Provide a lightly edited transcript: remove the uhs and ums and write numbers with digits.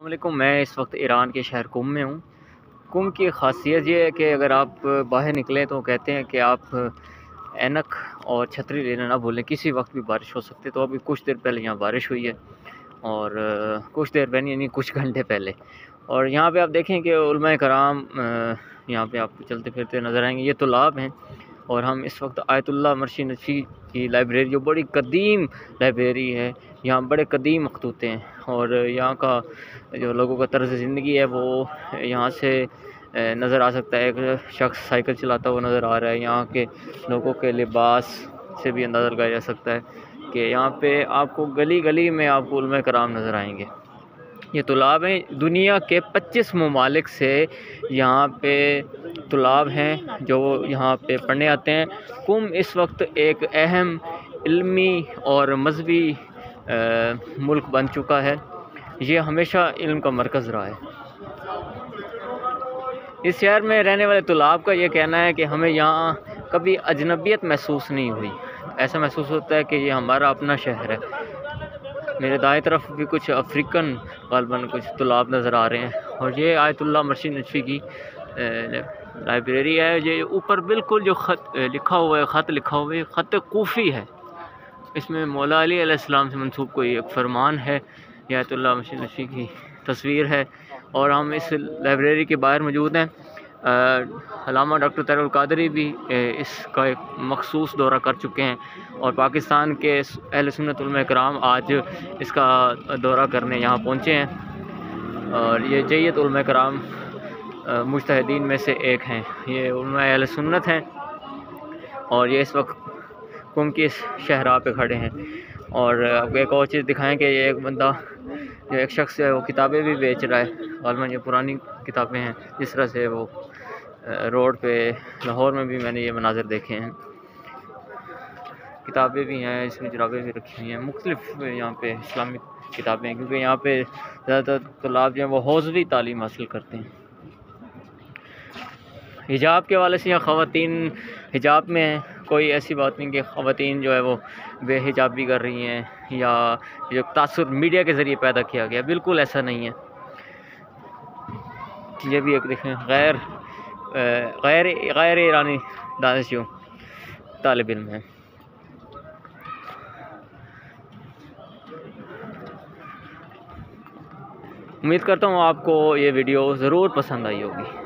वालेकुम। मैं इस वक्त ईरान के शहर कुम में हूँ। कुम की ख़ासियत ये है कि अगर आप बाहर निकलें तो कहते हैं कि आप ऐनक और छतरी लेना ना भूलें, किसी वक्त भी बारिश हो सकती है। तो अभी कुछ देर पहले यहाँ बारिश हुई है और कुछ देर पहले यानी कुछ घंटे पहले। और यहाँ पे आप देखें कि उलमाए कराम यहाँ पे आपको चलते फिरते नज़र आएंगे। ये तालाब हैं और हम इस वक्त आयतुल्लाह मर्शी नदवी की लाइब्रेरी, जो बड़ी कदीम लाइब्रेरी है, यहाँ बड़े कदीम मखतूते हैं और यहाँ का जो लोगों का तर्ज़ ज़िंदगी है वो यहाँ से नज़र आ सकता है। एक शख्स साइकिल चलाता हुआ नज़र आ रहा है। यहाँ के लोगों के लिबास से भी अंदाज़ा लगाया जा सकता है कि यहाँ पे आपको गली गली में आपको उलमाए कराम नज़र आएंगे। ये तालाब हैं, दुनिया के 25 ममालिक से यहाँ पे तालाब हैं जो यहाँ पे पढ़ने आते हैं। कुम इस वक्त एक अहम इल्मी और मजहबी मुल्क बन चुका है। ये हमेशा इल्म का मरकज़ रहा है। इस शहर में रहने वाले तालाब का ये कहना है कि हमें यहाँ कभी अजनबियत महसूस नहीं हुई। ऐसा महसूस होता है कि ये हमारा अपना शहर है। मेरे दाएं तरफ भी कुछ अफ्रीकन गालबन कुछ तालाब नज़र आ रहे हैं और ये आयतुल्लाह मर्शी नदवी की लाइब्रेरी है। ये ऊपर बिल्कुल जो ख़त लिखा हुआ है, ख़त लिखा हुआ है, ख़त कूफ़ी है। इसमें मौला अली अलैहिस्सलाम से मंसूब कोई एक फ़रमान है। ये आयतुल्लाह मर्शी नदवी की तस्वीर है और हम इस लाइब्रेरी के बाहर मौजूद हैं। अल्लामा डॉक्टर तैयब कादरी भी इसका एक मखसूस दौरा कर चुके हैं और पाकिस्तान के अहले सुन्नत उलमा कराम आज इसका दौरा करने यहाँ पहुँचे हैं। और ये जय्यत उलमा कराम मुज्तहिदीन में से एक हैं। ये उलमा अहले सुन्नत हैं और ये इस वक्त कुम की इस शहरा पे खड़े हैं। और आपको एक और चीज़ दिखाएं कि ये एक बंदा, जो एक शख्स है, वो किताबें भी बेच रहा है। गालबन ये पुरानी किताबें हैं। जिस तरह से वो रोड पे लाहौर में भी मैंने ये मनाज़र देखे हैं। किताबें भी हैं, इसमें जुराबें भी रखी हुई हैं, मुख्तलिफ यहाँ पे इस्लामिक किताबें हैं, क्योंकि यहाँ पे ज़्यादातर तलाब जो हैं वो हौज़वी तालीम हासिल करते हैं। हिजाब के हवाले से यहाँ ख़वातीन हिजाब में हैं, कोई ऐसी बात नहीं कि ख़वातीन जो है वो बेहिजाबी कर रही हैं या जो तासुर मीडिया के ज़रिए पैदा किया गया, बिल्कुल ऐसा नहीं है। ये भी एक देखें गैर गैर गैर ईरानी दानिशजों तालिब इल्म है। उम्मीद करता हूँ आपको ये वीडियो ज़रूर पसंद आई होगी।